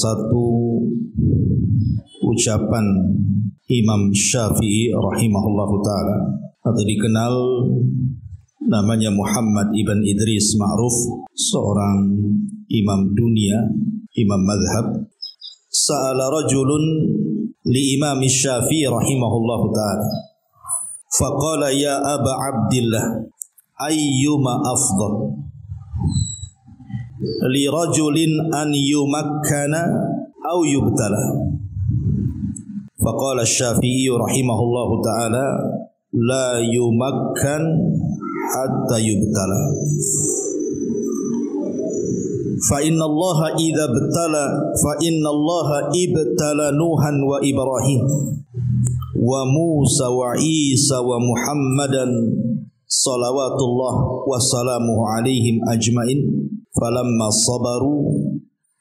satu ucapan Imam Syafi'i rahimahullahu ta'ala, atau dikenal namanya Muhammad ibn Idris Ma'ruf, seorang imam dunia, imam madhab. Sa'ala rajulun li Imam Syafi'i rahimahullahu ta'ala, faqala ya Aba Abdillah ayyuma afdal li rajulin an yumakkana aw yubtala. Faqala Syafi'i rahimahullahu ta'ala la yumakkan hatta yubtala. Fa inna Allah idza ibtala Nuhan wa Ibrahim wa Musa wa Isa wa Muhammadan salawatullah wa salamuhu alaihim ajmain falamma sabaru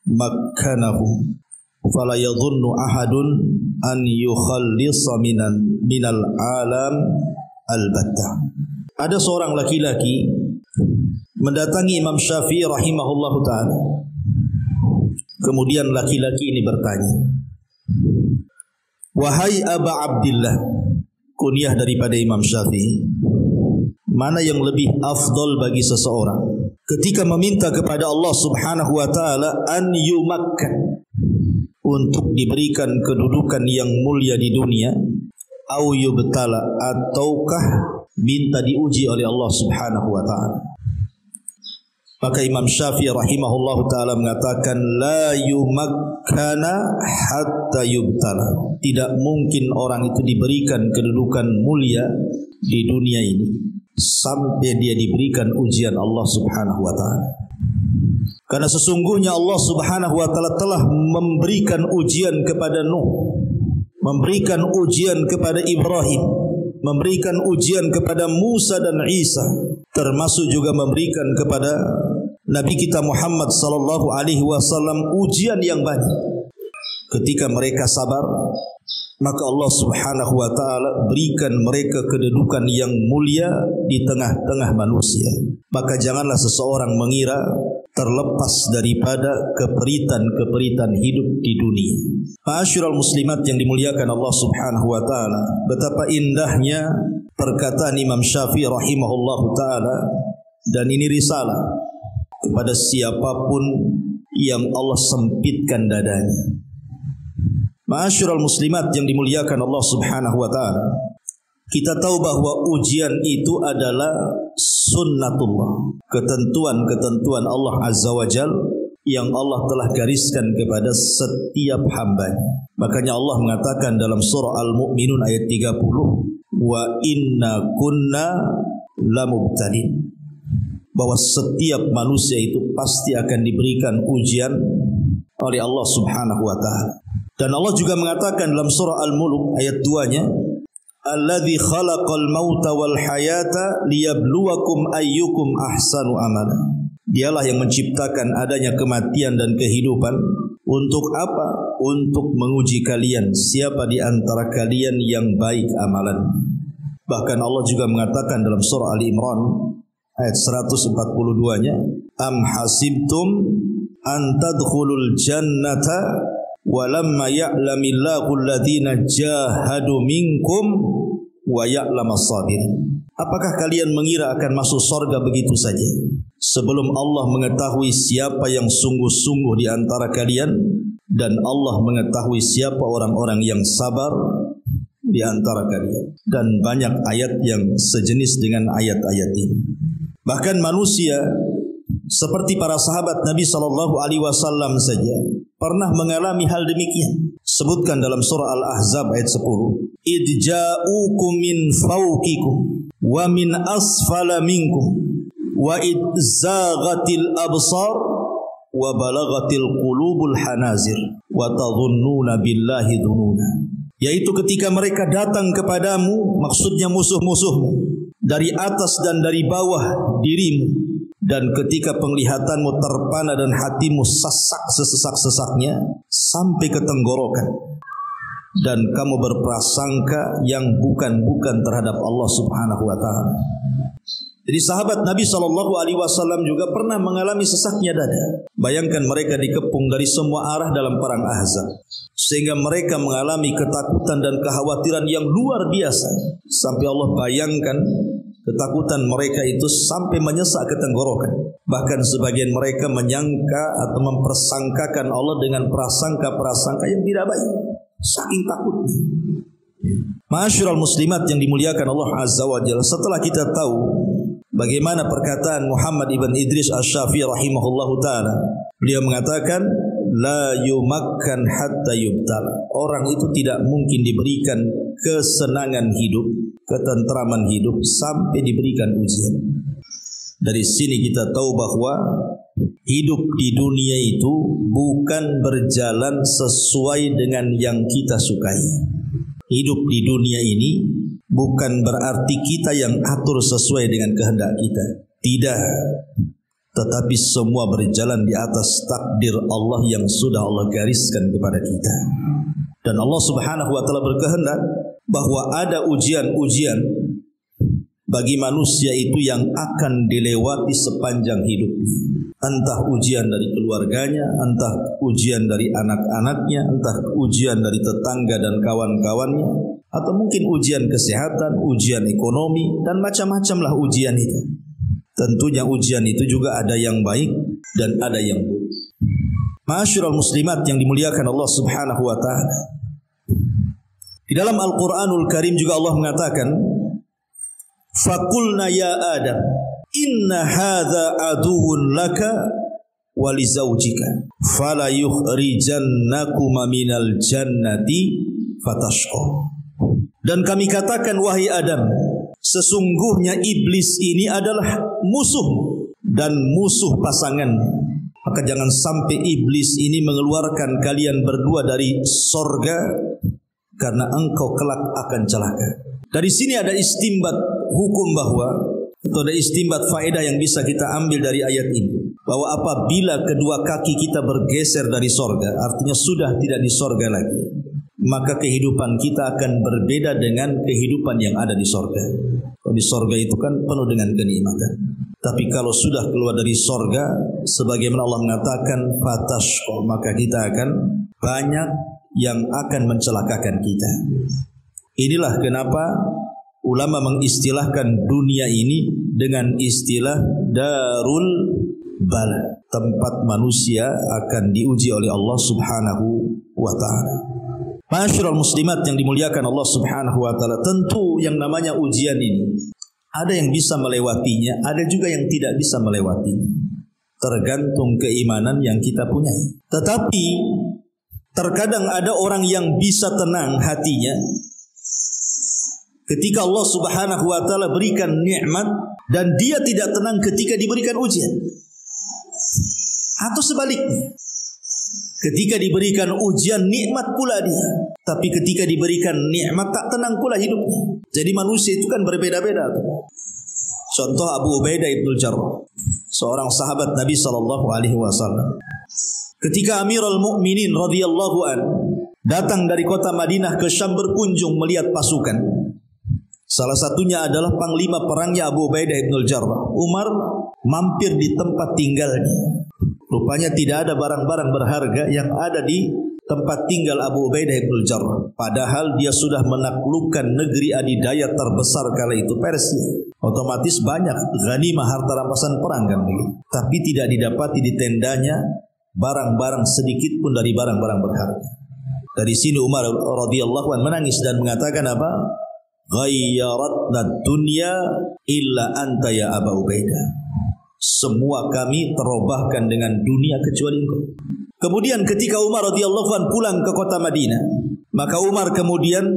makkanahum fala yadhunnu ahadun an yukhallisa minal alam albatta. Ada seorang laki-laki mendatangi Imam Syafi'i rahimahullahu ta'ala. Kemudian laki-laki ini bertanya, wahai Aba Abdillah, kunyah daripada Imam Syafi'i, mana yang lebih afdal bagi seseorang ketika meminta kepada Allah subhanahu wa ta'ala an yumakkan, untuk diberikan kedudukan yang mulia di dunia, au yubtala, ataukah minta diuji oleh Allah subhanahu wa ta'ala. Maka Imam Syafi'i rahimahullah ta'ala mengatakan la yumakkana hatta yubtala. Tidak mungkin orang itu diberikan kedudukan mulia di dunia ini sampai dia diberikan ujian Allah subhanahu wa ta'ala. Karena sesungguhnya Allah subhanahu wa ta'ala telah memberikan ujian kepada Nuh, memberikan ujian kepada Ibrahim, memberikan ujian kepada Musa dan Isa, termasuk juga memberikan kepada Nabi kita Muhammad sallallahu alaihi wasallam ujian yang banyak. Ketika mereka sabar, maka Allah subhanahu wa ta'ala berikan mereka kedudukan yang mulia di tengah-tengah manusia. Maka janganlah seseorang mengira terlepas daripada keperitan-keperitan hidup di dunia. Ma'asyiral muslimat yang dimuliakan Allah subhanahu wa ta'ala, betapa indahnya perkataan Imam Syafi'i rahimahullahu ta'ala, dan ini risalah kepada siapapun yang Allah sempitkan dadanya. Ma'asyiral muslimat yang dimuliakan Allah subhanahu wa ta'ala, kita tahu bahwa ujian itu adalah sunnatullah, ketentuan-ketentuan Allah azza wa jal yang Allah telah gariskan kepada setiap hambanya. Makanya Allah mengatakan dalam surah Al-Mu'minun ayat 30, wa inna kunna lamubtalin, bahwa setiap manusia itu pasti akan diberikan ujian oleh Allah subhanahu wa ta'ala. Dan Allah juga mengatakan dalam surah Al-Mulk ayat 2-nya, alladzi khalaqal mauta wal hayata liyabluwakum ayyukum ahsanu amala. Dialah yang menciptakan adanya kematian dan kehidupan. Untuk apa? Untuk menguji kalian, siapa di antara kalian yang baik amalan. Bahkan Allah juga mengatakan dalam surah Ali Imran ayat 142-nya, am hasibtum an tadkhulul jannata walamma ya'lamillahu alladhina jahadu minkum wa ya'lamas sabirin. Apakah kalian mengira akan masuk surga begitu saja sebelum Allah mengetahui siapa yang sungguh-sungguh di antara kalian, dan Allah mengetahui siapa orang-orang yang sabar di antara kalian. Dan banyak ayat yang sejenis dengan ayat-ayat ini. Bahkan manusia seperti para sahabat Nabi sallallahu alaihi wasallam saja pernah mengalami hal demikian. Sebutkan dalam surah Al-Ahzab ayat 10, id ja'ukum min fawqikum wa min asfala minkum wa id zaghatil absar wa balagatil qulubul hanazir wa tadhunnuna billahi dhununa. Yaitu ketika mereka datang kepadamu, maksudnya musuh-musuhmu, dari atas dan dari bawah dirimu, dan ketika penglihatanmu terpana dan hatimu sesak sesesak-sesaknya sampai ke tenggorokan, dan kamu berprasangka yang bukan-bukan terhadap Allah subhanahu wa ta'ala. Jadi sahabat Nabi SAW juga pernah mengalami sesaknya dada. Bayangkan mereka dikepung dari semua arah dalam perang Ahzab, sehingga mereka mengalami ketakutan dan kekhawatiran yang luar biasa. Sampai Allah bayangkan ketakutan mereka itu sampai menyesak ke tenggorokan. Bahkan sebagian mereka menyangka atau mempersangkakan Allah dengan prasangka-prasangka yang tidak baik, saking takutnya. Ma'asyiral muslimat yang dimuliakan Allah Azza wa Jalla, setelah kita tahu bagaimana perkataan Muhammad ibn Idris Asy-Syafi'i rahimahullahu ta'ala, beliau mengatakan la yumakkan hatta yubtala. Orang itu tidak mungkin diberikan kesenangan hidup, ketentraman hidup sampai diberikan ujian. Dari sini kita tahu bahwa hidup di dunia itu bukan berjalan sesuai dengan yang kita sukai. Hidup di dunia ini bukan berarti kita yang atur sesuai dengan kehendak kita. Tidak. Tetapi semua berjalan di atas takdir Allah yang sudah Allah gariskan kepada kita. Dan Allah Subhanahu wa taala berkehendak bahwa ada ujian-ujian bagi manusia itu yang akan dilewati sepanjang hidupnya. Entah ujian dari keluarganya, entah ujian dari anak-anaknya, entah ujian dari tetangga dan kawan-kawannya, atau mungkin ujian kesehatan, ujian ekonomi, dan macam-macam lah ujian itu. Tentunya ujian itu juga ada yang baik dan ada yang buruk. Ma'asyiral muslimat yang dimuliakan Allah Subhanahu wa taala, di dalam Al-Qur'anul Karim juga Allah mengatakan, "Faqulna ya Adam, inna hadza aduwwun laka wa li zawjika, fala yukhrijannakuma minal jannati fatashqa." Dan kami katakan, wahai Adam, sesungguhnya iblis ini adalah musuh dan musuh pasangan. Maka jangan sampai iblis ini mengeluarkan kalian berdua dari sorga, karena engkau kelak akan celaka. Dari sini ada istimbat hukum bahwa, atau ada istimbat faedah yang bisa kita ambil dari ayat ini, bahwa apabila kedua kaki kita bergeser dari sorga, artinya sudah tidak di sorga lagi, maka kehidupan kita akan berbeda dengan kehidupan yang ada di sorga. Kalau di sorga itu kan penuh dengan kenikmatan. Tapi kalau sudah keluar dari sorga, sebagaimana Allah mengatakan fatashqa, maka kita akan banyak yang akan mencelakakan kita. Inilah kenapa ulama mengistilahkan dunia ini dengan istilah darul bala, tempat manusia akan diuji oleh Allah Subhanahu wa ta'ala. Ma'asyiral muslimat yang dimuliakan Allah Subhanahu wa ta'ala, tentu yang namanya ujian ini ada yang bisa melewatinya, ada juga yang tidak bisa melewatinya, tergantung keimanan yang kita punyai. Tetapi terkadang ada orang yang bisa tenang hatinya ketika Allah Subhanahu wa ta'ala berikan nikmat, dan dia tidak tenang ketika diberikan ujian. Atau sebaliknya, ketika diberikan ujian nikmat pula dia, tapi ketika diberikan nikmat tak tenang pula hidupnya. Jadi manusia itu kan berbeda-beda. Contoh Abu Ubaidah ibn Jarrah, seorang sahabat Nabi SAW. Ketika Amirul Mukminin radhiyallahu an datang dari kota Madinah ke Syam berkunjung melihat pasukan, salah satunya adalah panglima perangnya Abu Ubaidah ibn Jarrah. Umar mampir di tempat tinggalnya. Rupanya tidak ada barang-barang berharga yang ada di tempat tinggal Abu Ubaidah ibn Jarrah. Padahal dia sudah menaklukkan negeri adidaya terbesar kala itu, Persia. Otomatis banyak ghanimah, harta rampasan perang kan begitu. Tapi tidak didapati di tendanya barang-barang sedikit pun dari barang-barang berharga. Dari sini Umar radhiyallahu anhu menangis dan mengatakan apa? Ghayyaratna dunya illa anta ya Abu Ubaidah. Semua kami terobahkan dengan dunia kecuali engkau. Kemudian ketika Umar radhiyallahu anhu pulang ke kota Madinah, maka Umar kemudian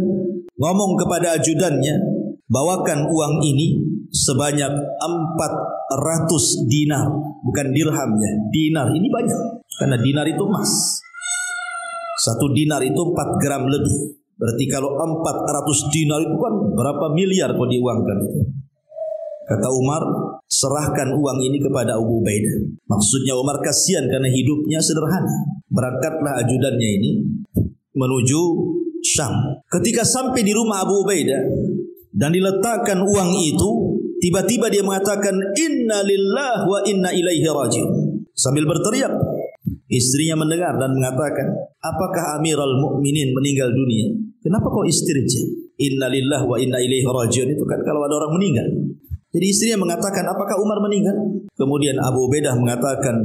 ngomong kepada ajudannya, bawakan uang ini sebanyak 400 dinar, bukan dirham ya, dinar ini banyak, karena dinar itu emas. 1 dinar itu 4 gram lebih. Berarti kalau 400 dinar itu kan berapa miliar kalau diuangkan itu. Kata Umar, serahkan uang ini kepada Abu Ubaidah. Maksudnya Umar kasihan karena hidupnya sederhana. Berangkatlah ajudannya ini menuju Syam. Ketika sampai di rumah Abu Ubaidah dan diletakkan uang itu, tiba-tiba dia mengatakan inna lillahi wa inna ilaihi raji'un. Sambil berteriak, istrinya mendengar dan mengatakan, apakah Amirul Mukminin meninggal dunia? Kenapa kau istirja? Inna lillahi wa inna ilaihi raji'un itu kan kalau ada orang meninggal. Jadi istrinya mengatakan, apakah Umar meninggal? Kemudian Abu Ubaidah mengatakan,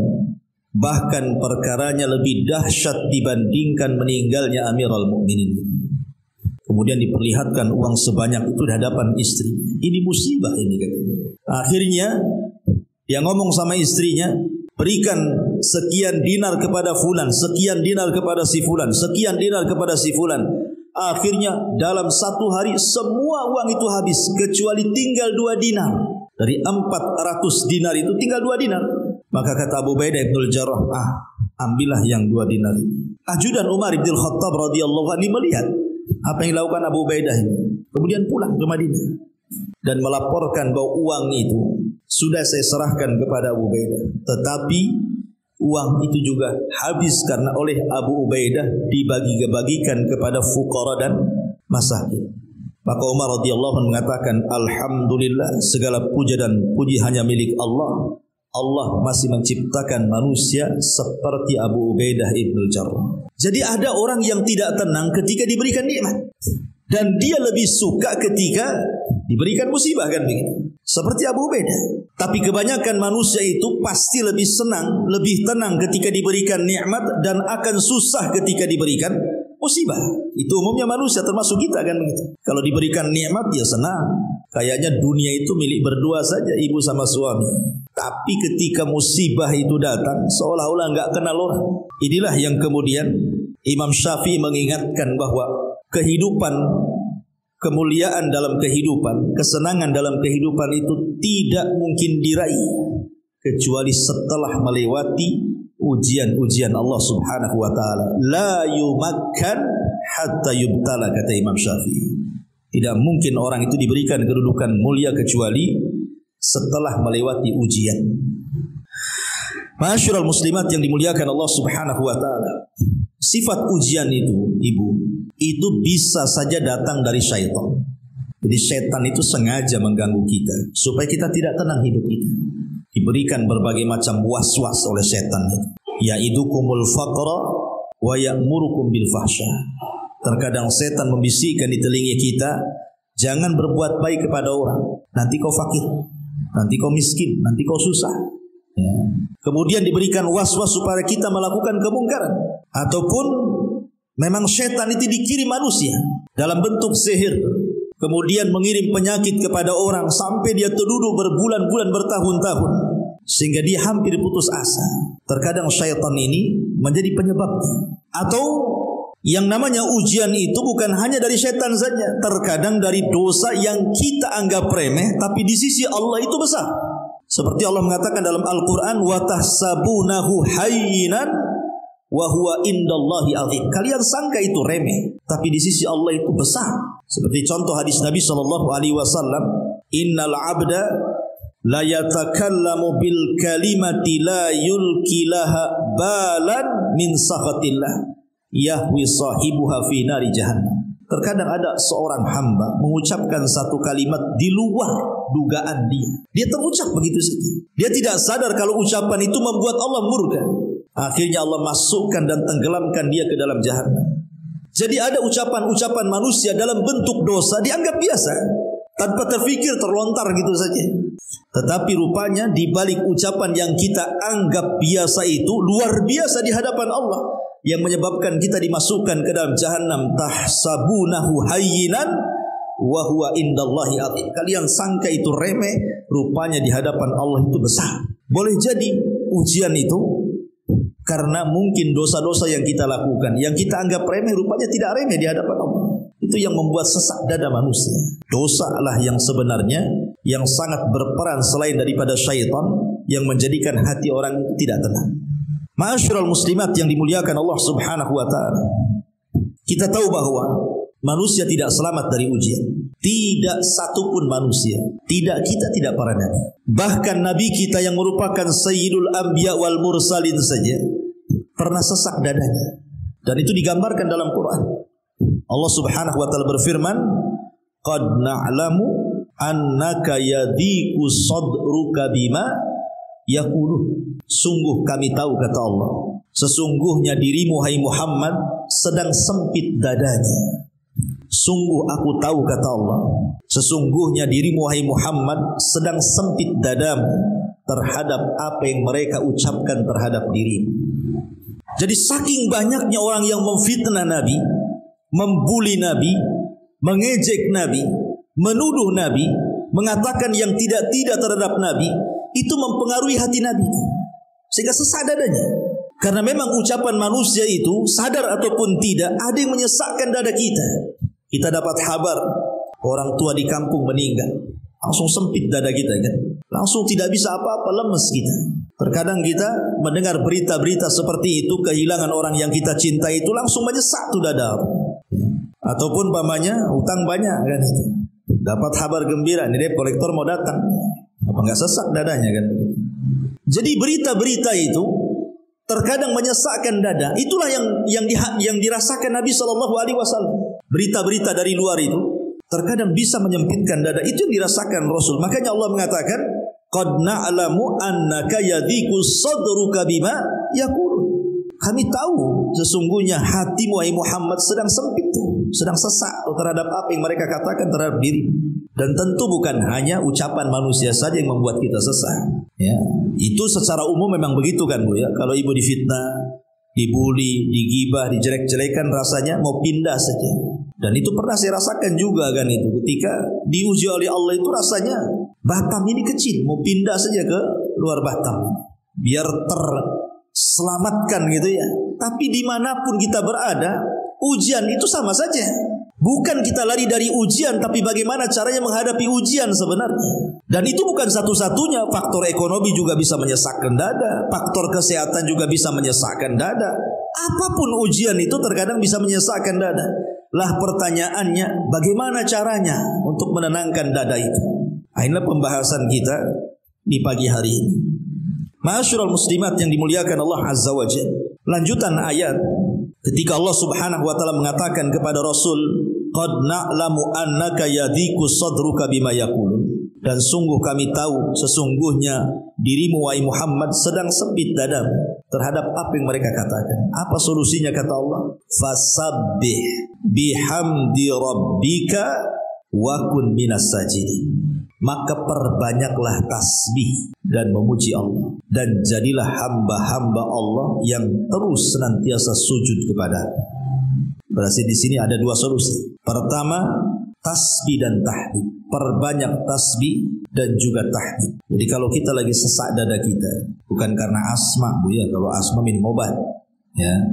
bahkan perkaranya lebih dahsyat dibandingkan meninggalnya Amirul Mukminin. Kemudian diperlihatkan uang sebanyak itu di hadapan istri. Ini musibah ini katanya. Akhirnya dia ngomong sama istrinya, berikan sekian dinar kepada fulan, sekian dinar kepada si fulan, sekian dinar kepada si fulan. Akhirnya dalam satu hari semua uang itu habis kecuali tinggal 2 dinar. Dari 400 dinar itu tinggal 2 dinar. Maka kata Abu Ubaidah bin Jarrah, ambillah yang 2 dinar ini. Ajudan Umar bin Khattab radhiyallahu anhu melihat apa yang dilakukan Abu Ubaidah ini. Kemudian pulang ke Madinah dan melaporkan bahwa uang itu sudah saya serahkan kepada Abu Ubaidah, tetapi uang itu juga habis karena oleh Abu Ubaidah dibagi-bagikan kepada fuqara dan masakin. Maka Umar radhiyallahu anhu mengatakan, alhamdulillah, segala puja dan puji hanya milik Allah. Allah masih menciptakan manusia seperti Abu Ubaidah ibn Jarrah. Jadi ada orang yang tidak tenang ketika diberikan nikmat, dan dia lebih suka ketika diberikan musibah, kan begitu. Seperti Abu Ubaidah. Tapi kebanyakan manusia itu pasti lebih senang, lebih tenang ketika diberikan nikmat dan akan susah ketika diberikan musibah. Itu umumnya manusia, termasuk kita, kan begitu. Kalau diberikan nikmat dia senang. Kayaknya dunia itu milik berdua saja, ibu sama suami. Tapi ketika musibah itu datang, seolah-olah enggak kenal orang. Inilah yang kemudian Imam Syafi'i mengingatkan bahwa kehidupan, kemuliaan dalam kehidupan, kesenangan dalam kehidupan itu tidak mungkin diraih kecuali setelah melewati ujian-ujian Allah Subhanahu wa taala. La yumakkan hatta yubtala, kata Imam Syafi'i. Tidak mungkin orang itu diberikan kedudukan mulia kecuali setelah melewati ujian. Ma'asyiral muslimat yang dimuliakan Allah Subhanahu wa taala, sifat ujian itu, ibu, itu bisa saja datang dari syaitan. Jadi syaitan itu sengaja mengganggu kita supaya kita tidak tenang hidup kita. Diberikan berbagai macam was-was oleh syaitan itu. Ya'idukumul faqra wa ya'murukum bil fahsya. Terkadang setan membisikkan di telinga kita, jangan berbuat baik kepada orang, nanti kau fakir, nanti kau miskin, nanti kau susah. Ya. Kemudian diberikan was-was supaya kita melakukan kemungkaran. Ataupun memang setan itu dikirim manusia dalam bentuk sihir, kemudian mengirim penyakit kepada orang sampai dia terduduk berbulan-bulan, bertahun-tahun, sehingga dia hampir putus asa. Terkadang syaitan ini menjadi penyebabnya. Atau yang namanya ujian itu bukan hanya dari syaitan saja, terkadang dari dosa yang kita anggap remeh tapi di sisi Allah itu besar. Seperti Allah mengatakan dalam Al-Quran, wa tahsabunahu hayyinan wa huwa indallahi azim. Kalian sangka itu remeh, tapi di sisi Allah itu besar. Seperti contoh hadis Nabi SAW, innal abda la yatakallamu bil kalimati la yulki laha balan min sakhatillah yahwi sahibuha fi nari jahannam. Terkadang ada seorang hamba mengucapkan satu kalimat di luar dugaan dia. Dia terucap begitu saja. Dia tidak sadar kalau ucapan itu membuat Allah murka. Akhirnya Allah masukkan dan tenggelamkan dia ke dalam jahannam. Jadi ada ucapan-ucapan manusia dalam bentuk dosa dianggap biasa, tanpa terfikir, terlontar gitu saja. Tetapi rupanya di balik ucapan yang kita anggap biasa itu luar biasa di hadapan Allah, yang menyebabkan kita dimasukkan ke dalam jahannam. Tahsabunahu hayyinan wa huwa indallahi azim. Kalian sangka itu remeh, rupanya di hadapan Allah itu besar. Boleh jadi ujian itu karena mungkin dosa-dosa yang kita lakukan, yang kita anggap remeh, rupanya tidak remeh di hadapan Allah. Itu yang membuat sesak dada manusia. Dosa lah yang sebenarnya yang sangat berperan selain daripada syaitan, yang menjadikan hati orang itu tidak tenang. Ma'asyiral muslimat yang dimuliakan Allah Subhanahu wa taala, kita tahu bahwa manusia tidak selamat dari ujian. Tidak satupun manusia, tidak kita, tidak para nabi. Bahkan nabi kita yang merupakan sayyidul anbiya wal mursalin saja pernah sesak dadanya. Dan itu digambarkan dalam Quran. Allah Subhanahu wa taala berfirman, qad na'lamu annaka yadhiqu sadruka bima yaqulun. Sungguh kami tahu, kata Allah, sesungguhnya dirimu hai Muhammad sedang sempit dadanya. Sungguh aku tahu, kata Allah, sesungguhnya dirimu hai Muhammad sedang sempit dadamu terhadap apa yang mereka ucapkan terhadap dirimu. Jadi saking banyaknya orang yang memfitnah Nabi, membuli Nabi, mengejek Nabi, menuduh Nabi, mengatakan yang tidak-tidak terhadap Nabi, itu mempengaruhi hati Nabi itu, sehingga sesak dadanya. Karena memang ucapan manusia itu, sadar ataupun tidak, ada yang menyesakkan dada kita. Kita dapat kabar orang tua di kampung meninggal, langsung sempit dada kita kan, langsung tidak bisa apa-apa, lemes kita. Terkadang kita mendengar berita-berita seperti itu, kehilangan orang yang kita cintai, itu langsung menyesak tuh dada. Ataupun pamannya utang banyak kan itu, dapat kabar gembira, ini debt kolektor mau datang, apa nggak sesak dadanya kan? Jadi berita-berita itu terkadang menyesakkan dada. Itulah yang dirasakan Nabi SAW. Berita-berita dari luar itu terkadang bisa menyempitkan dada. Itu yang dirasakan Rasul. Makanya Allah mengatakan, qad na'lamu annaka yadhiqu sadruka bima yaqulun. Kami tahu sesungguhnya hatimu hai Muhammad sedang sempit, sedang sesak terhadap apa yang mereka katakan terhadap diri. Dan tentu bukan hanya ucapan manusia saja yang membuat kita sesak. Ya, itu secara umum memang begitu kan Bu ya. Kalau ibu difitnah, dibuli, digibah, dijelek-jelekan, rasanya mau pindah saja. Dan itu pernah saya rasakan juga kan itu. Ketika diuji oleh Allah itu rasanya Batam ini kecil, mau pindah saja ke luar Batam, biar terselamatkan gitu ya. Tapi dimanapun kita berada, ujian itu sama saja. Bukan kita lari dari ujian, tapi bagaimana caranya menghadapi ujian sebenarnya. Dan itu bukan satu-satunya. Faktor ekonomi juga bisa menyesakkan dada, faktor kesehatan juga bisa menyesakkan dada. Apapun ujian itu terkadang bisa menyesakkan dada. Lah pertanyaannya, bagaimana caranya untuk menenangkan dada itu? Inilah pembahasan kita di pagi hari ini. Ma'asyiral muslimat yang dimuliakan Allah Azza wa Jalla. Lanjutan ayat ketika Allah Subhanahu wa taala mengatakan kepada Rasul, qad na'lamu annaka yadhiqu sadruka bima yaqulun. Dan sungguh kami tahu sesungguhnya dirimu wahai Muhammad sedang sempit dadamu terhadap apa yang mereka katakan. Apa solusinya kata Allah? Fasabbih bihamdi rabbika wa kun minas sajidin. Maka perbanyaklah tasbih dan memuji Allah, dan jadilah hamba-hamba Allah yang terus senantiasa sujud kepada. Berarti di sini ada dua solusi. Pertama, tasbih dan tahmid. Perbanyak tasbih dan juga tahmid. Jadi kalau kita lagi sesak dada kita, bukan karena asma Bu ya. Kalau asma minum obat ya.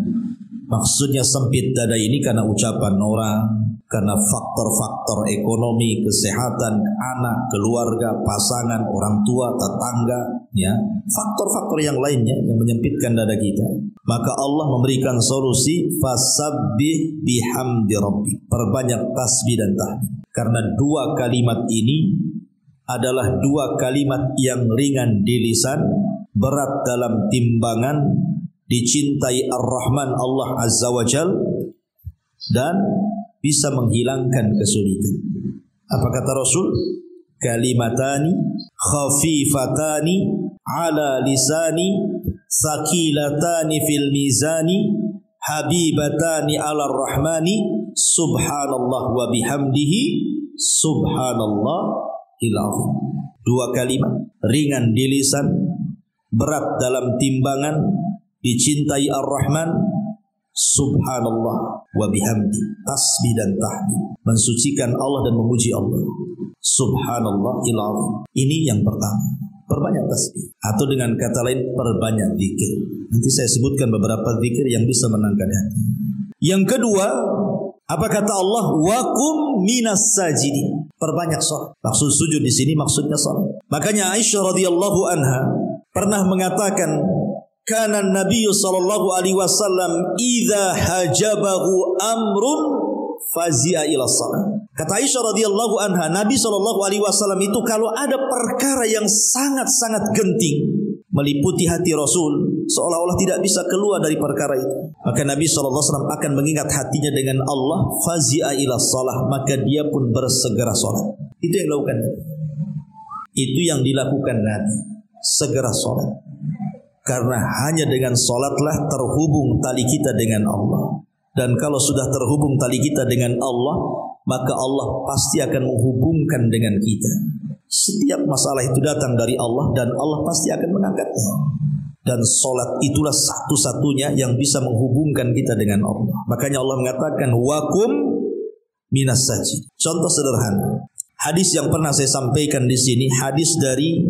Maksudnya sempit dada ini karena ucapan orang, karena faktor-faktor ekonomi, kesehatan, anak, keluarga, pasangan, orang tua, tetangga, ya, faktor-faktor yang lainnya yang menyempitkan dada kita. Maka Allah memberikan solusi, fasabbih bihamdi rabbik. Perbanyak tasbih dan tahmid. Karena dua kalimat ini adalah dua kalimat yang ringan di lisan, berat dalam timbangan, dicintai Ar-Rahman Allah Azza wa Jal, dan bisa menghilangkan kesulitan. Apa kata Rasul? Kalimatani khafifatani ala lisani sakilatani fil mizani habibatani ala rahmani subhanallah wa bihamdihi subhanallahil azim. Dua kalimat ringan di lisan, berat dalam timbangan, dicintai Ar-Rahman, subhanallah wa bihamdi, tasbih dan tahmid, mensucikan Allah dan memuji Allah, subhanallahil azim. Ini yang pertama, perbanyak tasbih, atau dengan kata lain perbanyak zikir. Nanti saya sebutkan beberapa zikir yang bisa menenangkan hati. Yang kedua, apa kata Allah? Wa qum minas sajidin. Perbanyak salat. Maksud sujud di sini maksudnya salat. Makanya Aisyah radhiyallahu anha pernah mengatakan, kana Nabi sallallahu alaihi wasallam idza hajabahu amrun fazi'a ila salat. Kata Aisyah radhiyallahu anha, Nabi sallallahu alaihi wasallam itu kalau ada perkara yang sangat-sangat genting meliputi hati Rasul, seolah-olah tidak bisa keluar dari perkara itu, maka Nabi sallallahu alaihi wasallam akan mengingat hatinya dengan Allah, fazi'a ila salat, maka dia pun bersegera salat. Itu yang dilakukan Nabi. Itu yang dilakukan Nabi. Segera sholat. Karena hanya dengan sholatlah terhubung tali kita dengan Allah. Dan kalau sudah terhubung tali kita dengan Allah, maka Allah pasti akan menghubungkan dengan kita. Setiap masalah itu datang dari Allah dan Allah pasti akan mengangkatnya. Dan sholat itulah satu-satunya yang bisa menghubungkan kita dengan Allah. Makanya Allah mengatakan wakum minas sajid. Contoh sederhana. Hadis yang pernah saya sampaikan di sini, hadis dari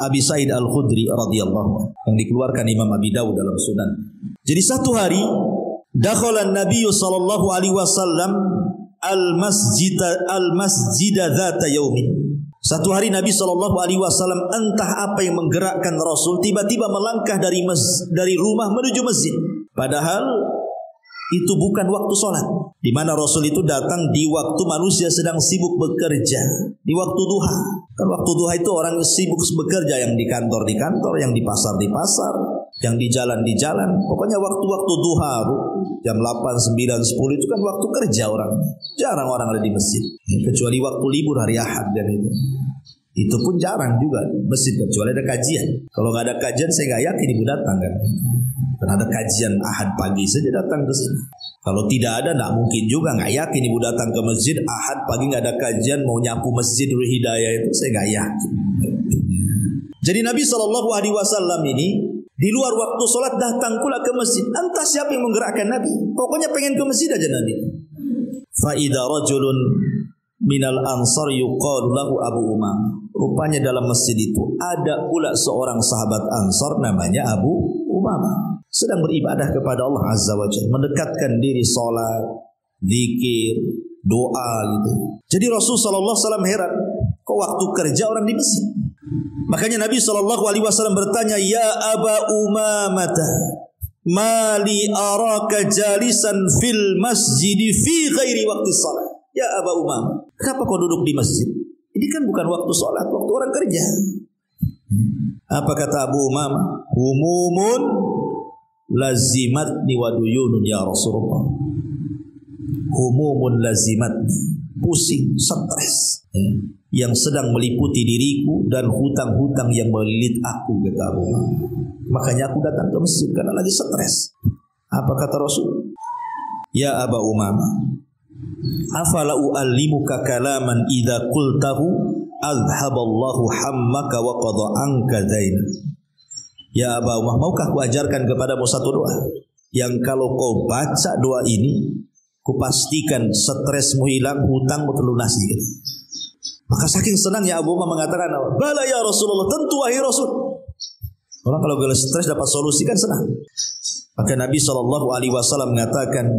Abi Sa'id Al-Khudri radhiyallahu anhu yang dikeluarkan Imam Abi Dawud dalam Sunan. Jadi satu hari dakhala Nabi sallallahu alaihi wasallam al-masjid dzata yaumin. Satu hari Nabi sallallahu alaihi wasallam entah apa yang menggerakkan Rasul tiba-tiba melangkah dari rumah menuju masjid. Padahal itu bukan waktu sholat. Di mana Rasul itu datang di waktu manusia sedang sibuk bekerja, di waktu duha. Kan waktu duha itu orang sibuk bekerja, yang di kantor, yang di pasar, yang di jalan. Pokoknya waktu-waktu duha, jam 8, 9, 10 itu kan waktu kerja orang. Jarang orang ada di masjid. Kecuali waktu libur hari Ahad dan itu. Itu pun jarang juga masjid, kecuali ada kajian. Kalau nggak ada kajian saya nggak yakin ibu datang kan. Karena ada kajian Ahad pagi saja datang ke sini. Kalau tidak ada, tidak mungkin juga. Nggak yakin ibu datang ke masjid Ahad pagi nggak ada kajian, mau nyapu masjid dulu hidayah itu saya nggak yakin. Jadi Nabi SAW ini di luar waktu sholat datang pula ke masjid. Entah siapa yang menggerakkan Nabi. Pokoknya pengen ke masjid aja Nabi. Faida rajulun minal ansar yuqalu lahu Abu Umamah. Rupanya dalam masjid itu ada pula seorang sahabat Ansar namanya Abu Umamah. Sedang beribadah kepada Allah Azza wa Jalla, mendekatkan diri salat, zikir, doa gitu. Jadi Rasul sallallahu alaihi wasallam heran, kok waktu kerja orang di masjid. Makanya Nabi sallallahu alaihi wasallam bertanya, "Ya Aba Umamah, ma li araka jalisan fil masjid fi ghairi waqti shalah?" Ya Aba Umamah, kenapa kau duduk di masjid? Ini kan bukan waktu salat, waktu orang kerja. Apa kata Abu Umamah? Umumun lazimatni wa duyunun ya Rasulullah. Humumun lazimatni, pusing, stres yang sedang meliputi diriku dan hutang-hutang yang melilit aku, kata Abu Umamah. Makanya aku datang ke masjid karena lagi stres. Apa kata Rasul? Ya Aba Umamah, afala u'allimuka kalaman idza qultahu azhaballahu hammaka wa qada anka daina. Ya Aba Umamah, maukah ku ajarkan kepadamu satu doa yang kalau kau baca doa ini, kupastikan stresmu hilang, hutangmu terlunasi. Maka saking senangnya Abu Umamah mengatakan, bala ya Rasulullah, tentu wahai Rasul. Orang kalau gak stres dapat solusi kan senang. Maka Nabi SAW mengatakan,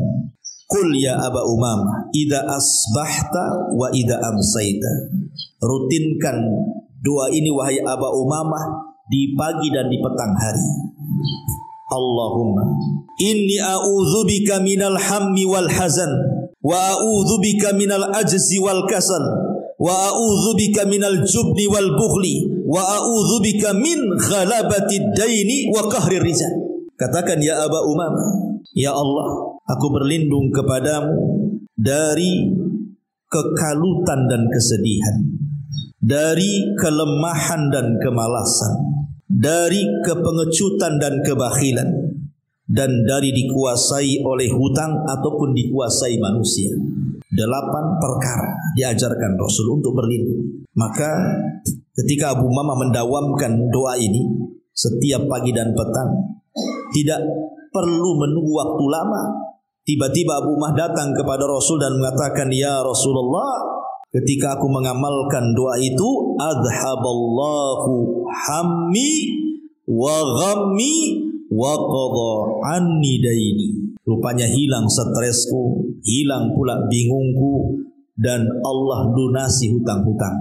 Qul ya Aba Umamah, idza asbahta wa idza amsayta. Rutinkan doa ini wahai Aba Umamah di pagi dan di petang hari. Allahumma inni a'udzubika minal hammi wal hazan wa a'udzubika minal ajzi wal kasal wa a'udzubika minal jubni wal bukhli wa a'udzubika min ghalabati daini wa qahrir rijal. Katakan ya Aba Umamah, ya Allah, aku berlindung kepadamu dari kekalutan dan kesedihan, dari kelemahan dan kemalasan, dari kepengecutan dan kebakhilan, dan dari dikuasai oleh hutang ataupun dikuasai manusia. 8 perkara diajarkan Rasul untuk berlindung. Maka ketika Abu Umamah mendawamkan doa ini setiap pagi dan petang, tidak perlu menunggu waktu lama. Tiba-tiba Abu Umamah datang kepada Rasul dan mengatakan, ya Rasulullah, ketika aku mengamalkan doa itu, adhaballahu hammi wa ghammi wa qadha anni daini. Rupanya hilang stresku, hilang pula bingungku, dan Allah lunasi hutang-hutang.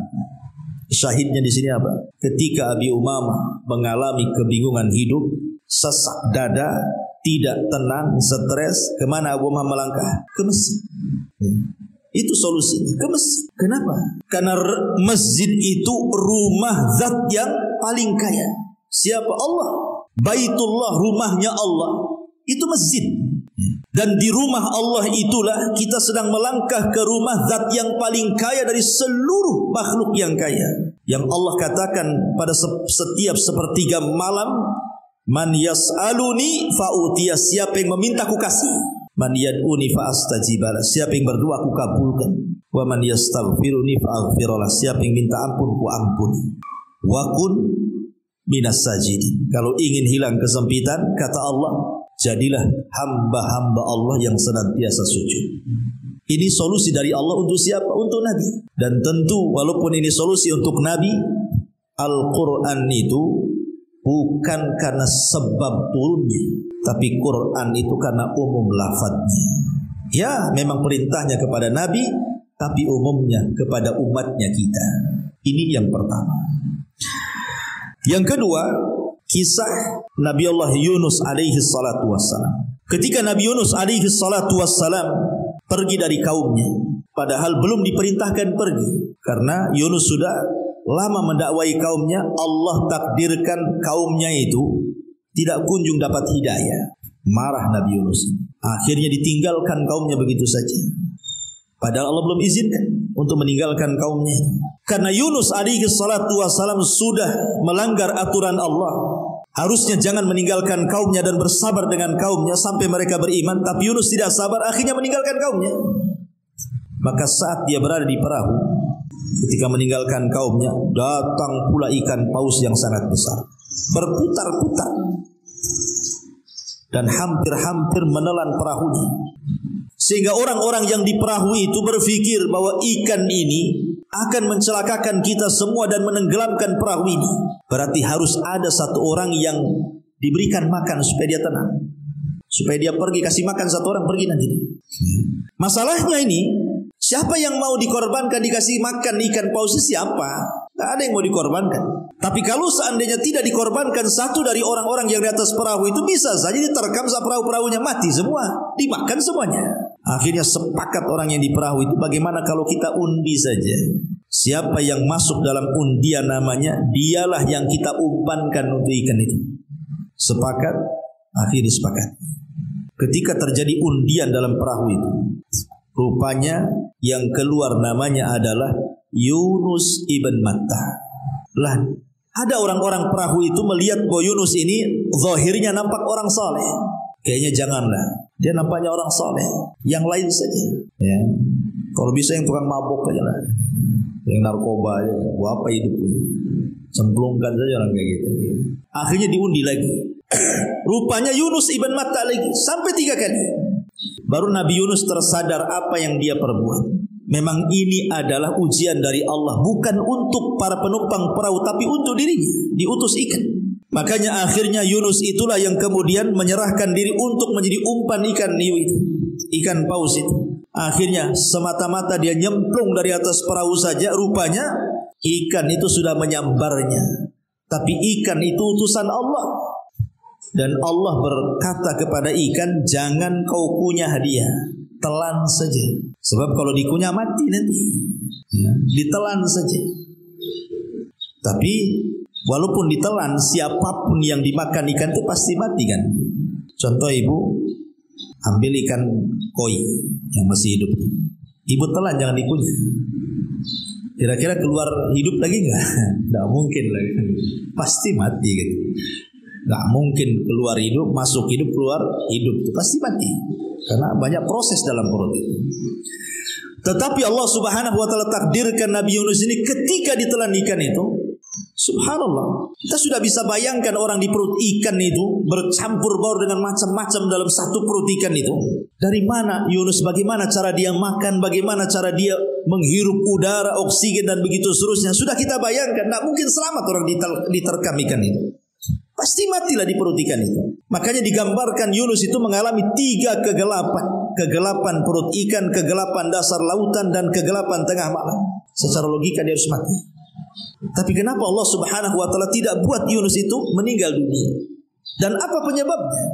Syahidnya di sini apa? Ketika Abi Umamah mengalami kebingungan hidup, sesak dada, tidak tenang, stres, kemana Abu Umamah melangkah? Ke masjid. Itu solusinya, ke masjid. Kenapa? Karena masjid itu rumah zat yang paling kaya. Siapa? Allah. Baitullah, rumahnya Allah, itu masjid. Dan di rumah Allah itulah kita sedang melangkah ke rumah zat yang paling kaya dari seluruh makhluk yang kaya. Yang Allah katakan pada setiap sepertiga malam, man yas'aluni fa'utiya, siapa yang meminta ku kasih. Man yad'uni fa'astajibala, siapa yang berdoa ku kabulkan. Wa man yastaghfiruni fa'aghfirlah, siapa yang minta ampun ku ampuni. Wa kun minas sajidin. Kalau ingin hilang kesempitan, kata Allah, jadilah hamba-hamba Allah yang senantiasa sujud. Ini solusi dari Allah untuk siapa? Untuk Nabi. Dan tentu walaupun ini solusi untuk Nabi, Al-Quran itu bukan karena sebab turunnya, tapi Quran itu karena umum lafadznya. Ya, memang perintahnya kepada Nabi, tapi umumnya kepada umatnya kita. Ini yang pertama. Yang kedua, kisah Nabi Allah Yunus alaihi salatu wassalam. Ketika Nabi Yunus alaihi salatu wassalam pergi dari kaumnya, padahal belum diperintahkan pergi, karena Yunus sudah lama mendakwai kaumnya. Allah takdirkan kaumnya itu tidak kunjung dapat hidayah. Marah Nabi Yunus. Akhirnya ditinggalkan kaumnya begitu saja. Padahal Allah belum izinkan untuk meninggalkan kaumnya. Karena Yunus alaihi salatu wassalam sudah melanggar aturan Allah. Harusnya jangan meninggalkan kaumnya dan bersabar dengan kaumnya sampai mereka beriman. Tapi Yunus tidak sabar, akhirnya meninggalkan kaumnya. Maka saat dia berada di perahu, ketika meninggalkan kaumnya, datang pula ikan paus yang sangat besar, berputar-putar dan hampir-hampir menelan perahunya. Sehingga orang-orang yang di perahu itu berpikir bahwa ikan ini akan mencelakakan kita semua dan menenggelamkan perahu ini. Berarti harus ada satu orang yang diberikan makan supaya dia tenang, supaya dia pergi, kasih makan satu orang, pergi nanti. Masalahnya ini, siapa yang mau dikorbankan dikasih makan ikan paus? Siapa? Tidak ada yang mau dikorbankan. Tapi kalau seandainya tidak dikorbankan satu dari orang-orang yang di atas perahu itu, bisa saja diterkam saat perahu-perahunya mati semua, dimakan semuanya. Akhirnya sepakat orang yang di perahu itu, bagaimana kalau kita undi saja? Siapa yang masuk dalam undian namanya, dialah yang kita umpankan untuk ikan itu. Sepakat, akhirnya sepakat. Ketika terjadi undian dalam perahu itu, rupanya yang keluar namanya adalah Yunus ibn Matta. Lah, ada orang-orang perahu itu melihat bahwa Yunus ini zahirnya nampak orang saleh. Kayaknya janganlah, dia nampaknya orang saleh. Yang lain saja, ya. Kalau bisa yang tukang mabuk aja lah, yang narkoba aja. Apa hidupnya? Cemplungkan saja orang kayak gitu. Akhirnya diundi lagi. Rupanya Yunus ibn Matta lagi, sampai 3 kali. Baru Nabi Yunus tersadar apa yang dia perbuat. Memang ini adalah ujian dari Allah, bukan untuk para penumpang perahu, tapi untuk dirinya, diutus ikan. Makanya akhirnya Yunus itulah yang kemudian menyerahkan diri untuk menjadi umpan ikan hiu itu, ikan paus itu. Akhirnya semata-mata dia nyemplung dari atas perahu saja, rupanya ikan itu sudah menyambarnya. Tapi ikan itu utusan Allah. Dan Allah berkata kepada ikan, jangan kau kunyah dia, telan saja. Sebab kalau dikunyah mati nanti, ya, ditelan saja. Tapi walaupun ditelan, siapapun yang dimakan ikan itu pasti mati kan. Contoh, ibu ambil ikan koi yang masih hidup, ibu telan, jangan dikunyah. Kira-kira keluar hidup lagi nggak? Nggak mungkin lagi, pasti mati kan. Nggak mungkin keluar hidup, masuk hidup, keluar hidup, itu pasti mati. Karena banyak proses dalam perut itu. Tetapi Allah Subhanahu wa ta'ala takdirkan Nabi Yunus ini ketika ditelan ikan itu, subhanallah, kita sudah bisa bayangkan orang di perut ikan itu bercampur baur dengan macam-macam dalam satu perut ikan itu. Dari mana Yunus, bagaimana cara dia makan, bagaimana cara dia menghirup udara, oksigen dan begitu seterusnya. Sudah kita bayangkan, tidak mungkin selamat orang diterkam ikan itu. Pasti matilah di perut ikan itu. Makanya digambarkan Yunus itu mengalami 3 kegelapan. Kegelapan perut ikan, kegelapan dasar lautan, dan kegelapan tengah malam. Secara logika dia harus mati. Tapi kenapa Allah Subhanahu wa ta'ala tidak buat Yunus itu meninggal dunia? Dan apa penyebabnya?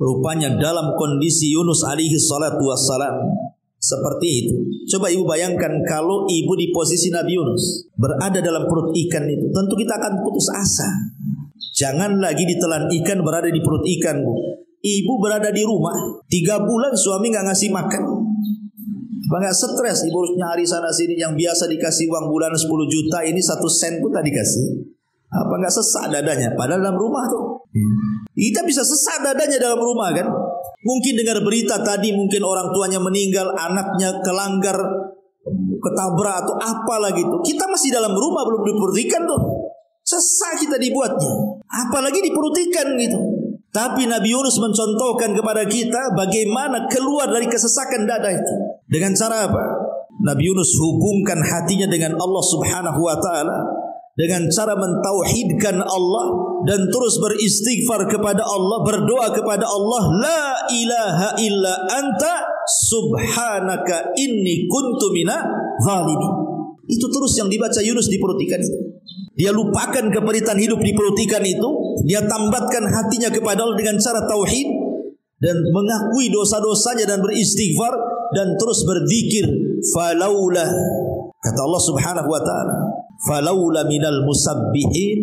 Rupanya dalam kondisi Yunus alaihi salatu wassalam seperti itu. Coba ibu bayangkan kalau ibu di posisi Nabi Yunus, berada dalam perut ikan itu, tentu kita akan putus asa. Jangan lagi ditelan ikan, berada di perut ikan, bu. ibu berada di rumah 3 bulan suami nggak ngasih makan, apa nggak stres? Ibu harus nyari sana sini, yang biasa dikasih uang bulanan 10 juta ini 1 sen pun tak dikasih. Apa nggak sesak dadanya? Padahal dalam rumah tuh. Kita bisa sesak dadanya dalam rumah kan? Mungkin dengar berita tadi, mungkin orang tuanya meninggal, anaknya kelanggar, ketabrak atau apalah gitu. Kita masih dalam rumah belum diperhatikan tuh. Sesak kita dibuatnya, apalagi diperhatikan gitu. Tapi Nabi Yunus mencontohkan kepada kita bagaimana keluar dari kesesakan dada itu. Dengan cara apa? Nabi Yunus hubungkan hatinya dengan Allah Subhanahu wa taala dengan cara mentauhidkan Allah dan terus beristighfar kepada Allah, berdoa kepada Allah, la ilaha illa anta subhanaka inni kuntu minaz zalimin. Itu terus yang dibaca Yunus diperhatikan itu. Dia lupakan keperitan hidup diperhatikan itu. Dia tambatkan hatinya kepada Allah dengan cara tauhid dan mengakui dosa-dosanya dan beristighfar dan terus berzikir. Falaula, kata Allah Subhanahu wa taala, falaula minal musabbihin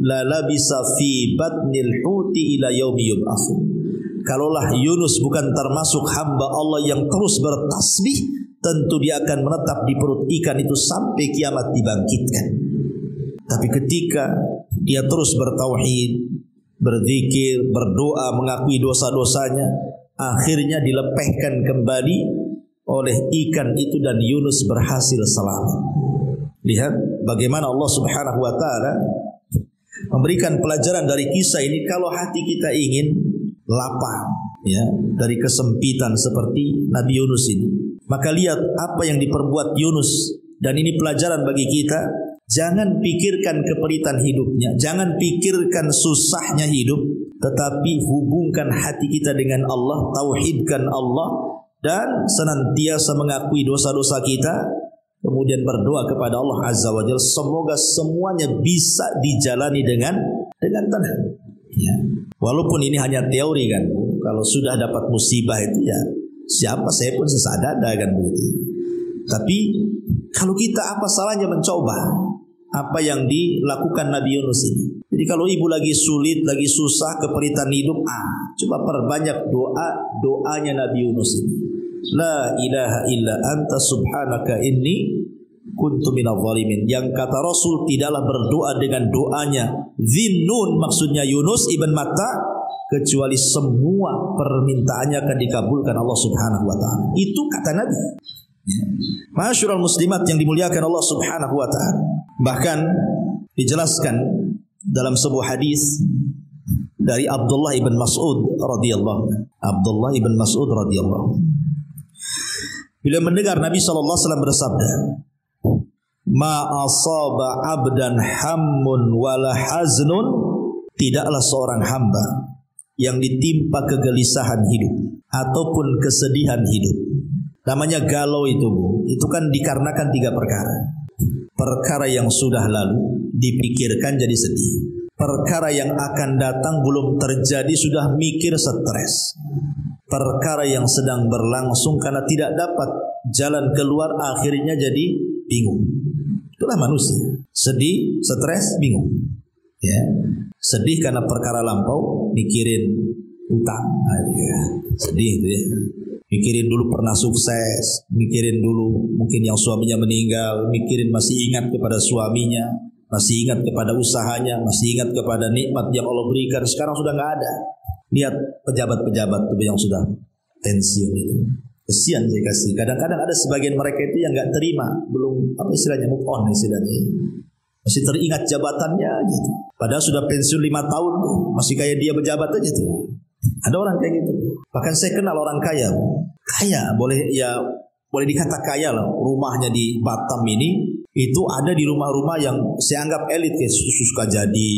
la labisa fi batnil huti ila yaumi yub'atsun. Kalaulah Yunus bukan termasuk hamba Allah yang terus bertasbih, tentu dia akan menetap di perut ikan itu sampai kiamat dibangkitkan. Tapi ketika dia terus bertauhid, berzikir, berdoa, mengakui dosa-dosanya, akhirnya dilepehkan kembali oleh ikan itu dan Yunus berhasil selamat. Lihat bagaimana Allah Subhanahu wa taala memberikan pelajaran dari kisah ini. Kalau hati kita ingin lapang ya dari kesempitan seperti Nabi Yunus ini, maka lihat apa yang diperbuat Yunus, dan ini pelajaran bagi kita. Jangan pikirkan keperitan hidupnya, jangan pikirkan susahnya hidup, tetapi hubungkan hati kita dengan Allah, tauhidkan Allah, dan senantiasa mengakui dosa-dosa kita, kemudian berdoa kepada Allah Azza wa Jalla. Semoga semuanya bisa dijalani dengan tenang. Ya. Walaupun ini hanya teori kan, kalau sudah dapat musibah itu ya siapa saya pun sesak dada kan begitu. Tapi kalau kita apa salahnya mencoba apa yang dilakukan Nabi Yunus ini. Jadi kalau ibu lagi sulit, lagi susah, keperitan hidup, coba perbanyak doanya Nabi Yunus ini. La ilaha illa anta subhanaka inni kuntu minadh dhalimin. Yang kata Rasul tidaklah berdoa dengan doanya Zinnun, maksudnya Yunus ibn Matta, kecuali semua permintaannya akan dikabulkan Allah Subhanahu wa taala. Itu kata Nabi. Ma'asyiral muslimat yang dimuliakan Allah Subhanahu wa taala. Bahkan dijelaskan dalam sebuah hadis dari Abdullah ibn Mas'ud radhiyallahu anhu. Abdullah ibn Mas'ud radhiyallahu anhu, bila mendengar Nabi sallallahu alaihi wasallam bersabda, "Ma asaba 'abdan hammun wala haznun," tidaklah seorang hamba yang ditimpa kegelisahan hidup ataupun kesedihan hidup. Namanya galau itu Bu, itu kan dikarenakan 3 perkara. Perkara yang sudah lalu dipikirkan jadi sedih. Perkara yang akan datang belum terjadi sudah mikir stres. Perkara yang sedang berlangsung karena tidak dapat jalan keluar akhirnya jadi bingung. Itulah manusia. Sedih, stres, bingung. Ya. Sedih karena perkara lampau, mikirin utang. Sedih itu ya. Mikirin dulu pernah sukses, mikirin dulu mungkin yang suaminya meninggal, mikirin masih ingat kepada suaminya, masih ingat kepada usahanya, masih ingat kepada nikmat yang Allah berikan. Sekarang sudah nggak ada. Lihat pejabat-pejabat itu yang sudah pensiun itu. Kesian saya kasih. Kadang-kadang ada sebagian mereka itu yang nggak terima, belum apa istilahnya move on istilahnya. Masih teringat jabatannya gitu. Padahal sudah pensiun 5 tahun tuh, masih kayak dia pejabat aja tuh. Ada orang kayak gitu. Bahkan saya kenal orang kaya. Kaya boleh dikata kaya lah. Rumahnya di Batam ini itu ada di rumah-rumah yang saya anggap elit, kayak Sukajadi.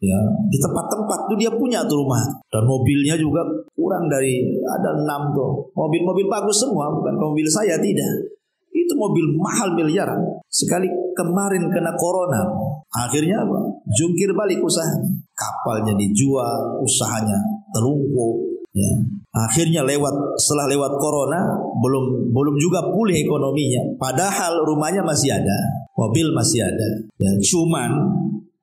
Ya, di tempat-tempat tuh dia punya tuh rumah. Dan mobilnya juga kurang dari ada 6 tuh. Mobil-mobil bagus semua, bukan mobil saya, tidak. Itu mobil mahal miliaran. Sekali kemarin kena corona, akhirnya apa? Jungkir balik usaha. Kapalnya dijual, usahanya terlumpuh. Ya. Akhirnya setelah lewat corona belum juga pulih ekonominya. Padahal rumahnya masih ada, mobil masih ada. Ya, cuman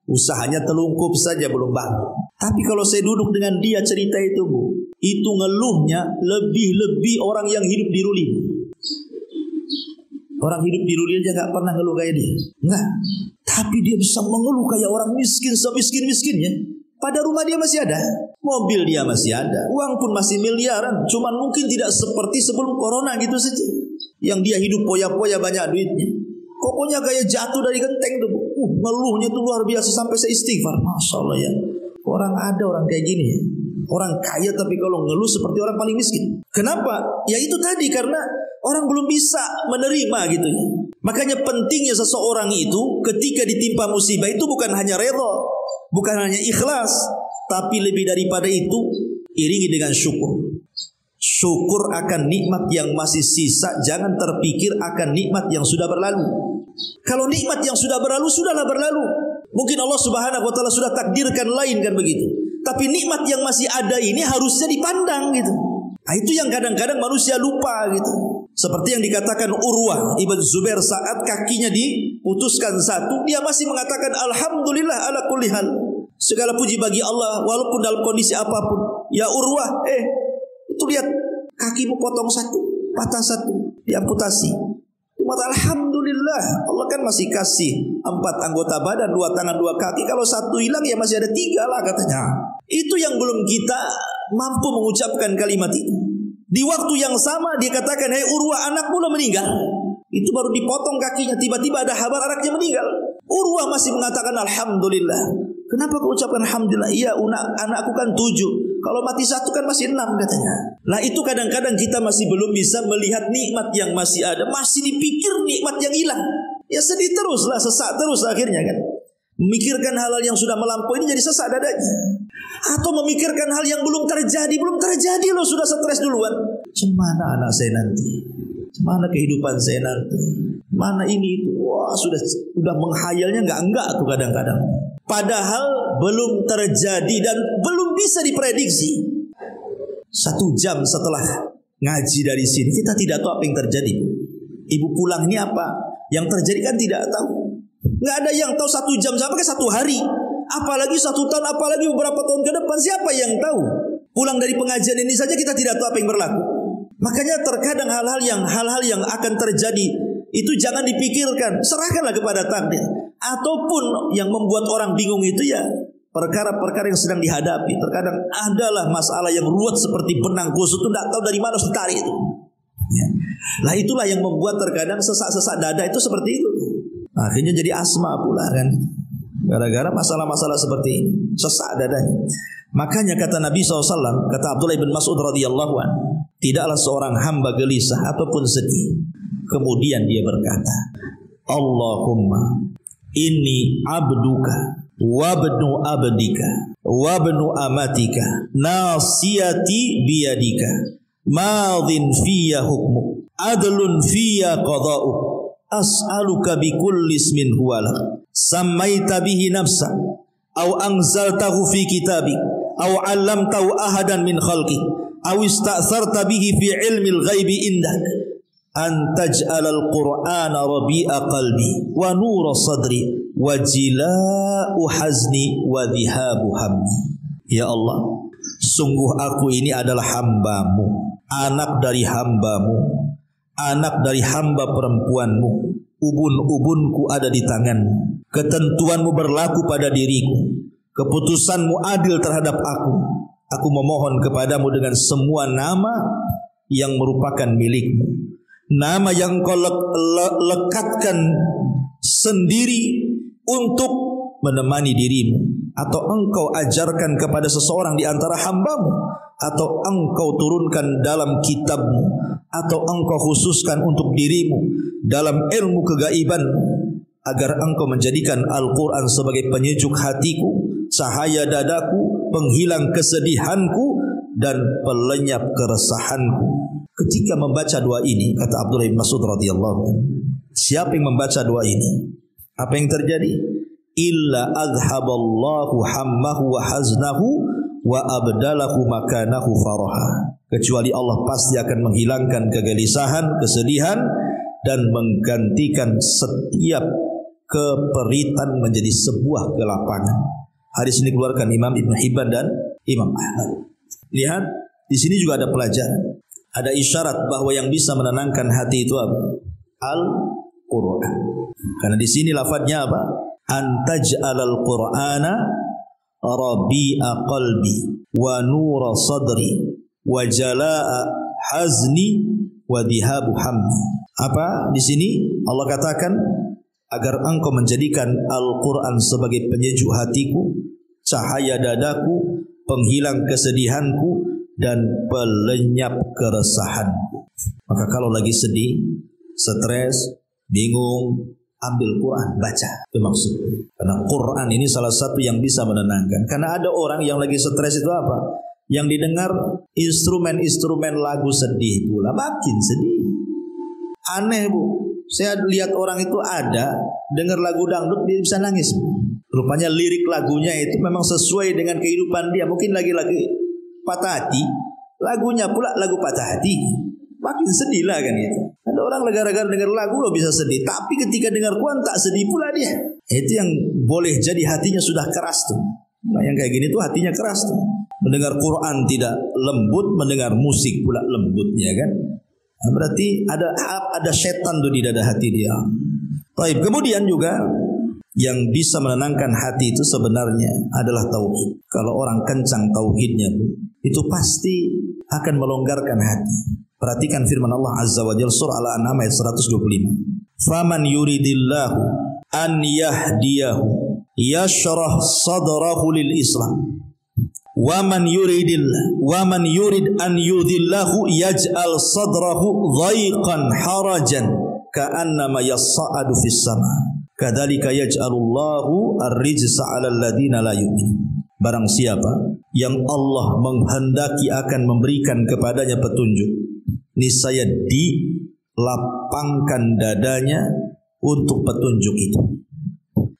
usahanya terlungkup saja, belum bangun. Tapi kalau saya duduk dengan dia cerita itu Bu, itu ngeluhnya lebih-lebih orang yang hidup di Ruli. Orang hidup di Ruli aja gak pernah ngeluh kayak dia. Enggak. Tapi dia bisa mengeluh kayak orang miskin, semiskin-miskinnya. Pada rumah dia masih ada, mobil dia masih ada, uang pun masih miliaran. Cuman mungkin tidak seperti sebelum corona gitu saja. Yang dia hidup poya-poya banyak duitnya. Pokoknya kayak jatuh dari genteng tuh. Ngeluhnya tuh luar biasa sampai saya istighfar. Masya Allah ya. Orang kayak gini ya. Orang kaya tapi kalau ngeluh seperti orang paling miskin. Kenapa? Ya itu tadi, karena orang belum bisa menerima gitu ya. Makanya pentingnya seseorang itu ketika ditimpa musibah itu bukan hanya redha, bukan hanya ikhlas, tapi lebih daripada itu iringi dengan syukur. Syukur akan nikmat yang masih sisa, jangan terpikir akan nikmat yang sudah berlalu. Kalau nikmat yang sudah berlalu, sudahlah berlalu. Mungkin Allah Subhanahu wa taala sudah takdirkan lain kan begitu. Tapi nikmat yang masih ada ini harusnya dipandang gitu. Nah, itu yang kadang-kadang manusia lupa gitu. Seperti yang dikatakan Urwah Ibn Zubair saat kakinya diputuskan satu, dia masih mengatakan alhamdulillah ala kulli hal. Segala puji bagi Allah walaupun dalam kondisi apapun. Ya Urwah, itu lihat kakimu potong satu, patah satu, diamputasi. Cuma alhamdulillah, Allah kan masih kasih 4 anggota badan, 2 tangan, 2 kaki. Kalau satu hilang ya masih ada 3 lah katanya. Itu yang belum kita mampu mengucapkan kalimat itu. Di waktu yang sama dia katakan, "Hei Urwah, anakmu udah meninggal." Itu baru dipotong kakinya, tiba-tiba ada kabar anaknya meninggal. Urwah masih mengatakan alhamdulillah. Kenapa kau ucapkan alhamdulillah? Iya, anakku kan 7. Kalau mati 1 kan masih 6 katanya. Nah itu kadang-kadang kita masih belum bisa melihat nikmat yang masih ada. Masih dipikir nikmat yang hilang. Ya sedih teruslah, sesak terus akhirnya kan. Memikirkan hal-hal yang sudah melampaui ini jadi sesak dadanya. Atau memikirkan hal yang belum terjadi. Belum terjadi loh sudah stres duluan. Cemana anak saya nanti? Cemana kehidupan saya nanti? Mana ini itu? Wah sudah menghayalnya enggak tuh kadang-kadang. Padahal belum terjadi dan belum bisa diprediksi. 1 jam setelah ngaji dari sini kita tidak tahu apa yang terjadi. Ibu pulang ini apa yang terjadi kan tidak tahu. Nggak ada yang tahu 1 jam sampai ke 1 hari. Apalagi 1 tahun, apalagi beberapa tahun ke depan. Siapa yang tahu? Pulang dari pengajian ini saja kita tidak tahu apa yang berlaku. Makanya terkadang hal-hal yang akan terjadi itu jangan dipikirkan, serahkanlah kepada takdir. Ataupun yang membuat orang bingung itu ya perkara-perkara yang sedang dihadapi. Terkadang adalah masalah yang ruwet seperti benang kusut itu tidak tahu dari mana harus ditarik itu. Ya. Nah itulah yang membuat terkadang sesak-sesak dada itu seperti itu. Akhirnya jadi asma pula kan. Gara-gara masalah-masalah seperti ini, sesak dadanya. Makanya kata Nabi SAW, kata Abdullah bin Mas'ud radhiyallahu anhu, tidaklah seorang hamba gelisah ataupun sedih. Kemudian dia berkata, Allahumma inni abduka wabnu abdika wabnu amatika nasiyati biyadika madhin fiyya hukmu adlun fiyya qada'u as'aluka bikulli ismin huwalak sammaita bihi nafsa aw anzaltahu fi kitabik aw 'allamtahu ahadan min khalqik aw ista'tharta bihi fi ilmil ghaibi indak an taj'alal qur'ana rabi'a qalbi wa nura sadri wa jila'u hazni wa dhihabu hammi. Ya Allah, sungguh aku ini adalah hambamu, anak dari hambamu, anak dari hamba perempuanmu. Ubun-ubunku ada di tanganmu, ketentuanmu berlaku pada diriku, keputusanmu adil terhadap aku. Aku memohon kepadamu dengan semua nama yang merupakan milikmu, nama yang kau lekatkan sendiri untuk menemani dirimu, atau engkau ajarkan kepada seseorang di antara hambamu, atau engkau turunkan dalam kitabmu, atau engkau khususkan untuk dirimu dalam ilmu kegaibanmu, agar engkau menjadikan Al-Quran sebagai penyejuk hatiku, cahaya dadaku, penghilang kesedihanku, dan pelenyap keresahanku. Ketika membaca doa ini, kata Abdullah bin Mas'ud radhiyallahu anhu, siapa yang membaca doa ini, apa yang terjadi? Illa adhaballahu hammahu wa haznahu wa abdalahu makanahu faraha. Kecuali Allah pasti akan menghilangkan kegelisahan, kesedihan, dan menggantikan setiap keperitan menjadi sebuah kelapangan. Hadis ini dikeluarkan Imam Ibn Hibban dan Imam Ahmad. Lihat, Di sini juga ada pelajaran. Ada isyarat bahwa yang bisa menenangkan hati itu apa? Al-Quran. Karena di sini lafadznya apa? Antaj'alal Qur'ana rabi'a qalbi wa nura sadri wa jalaa hazni wa dhihabu hamdi. Apa di sini Allah katakan agar engkau menjadikan Al-Quran sebagai penyejuk hatiku, cahaya dadaku, penghilang kesedihanku, dan pelenyap keresahanku. Maka kalau lagi sedih, stres, bingung, ambil Quran, baca. Itu maksudnya. Karena Quran ini salah satu yang bisa menenangkan. Karena ada orang yang lagi stres itu apa? Yang didengar instrumen-instrumen lagu sedih pula, makin sedih. Aneh bu, saya lihat orang itu ada dengar lagu dangdut dia bisa nangis. Rupanya lirik lagunya itu memang sesuai dengan kehidupan dia. Mungkin lagi-lagi patah hati, lagunya pula lagu patah hati, makin sedih lah kan itu. Ada orang gara-gara dengar lagu lo bisa sedih, tapi ketika dengar Quran tak sedih pula dia. Itu yang boleh jadi hatinya sudah keras tuh. Nah, yang kayak gini tuh hatinya keras tuh. Mendengar Quran tidak lembut, mendengar musik pula lembutnya kan. Nah, berarti ada setan tuh di dada hati dia. Baik, kemudian juga yang bisa menenangkan hati itu sebenarnya adalah tauhid. Kalau orang kencang tauhidnya itu pasti akan melonggarkan hati. Perhatikan firman Allah Azza wa Jalla surah Al-An'am ayat 125. Faman yuridillahu an yahdiyahu yashrah sadrahu lil Islam. Waman yurid an yudhillahu yaj'al sadrahu dhaiqan harajan ka'annama yas'adu fis sama. Kadzalika yaj'alullahu ar-rijsa 'alal ladzina la yu'minun. Barang siapa yang Allah menghendaki akan memberikan kepadanya petunjuk, niscaya dilapangkan dadanya untuk petunjuk itu.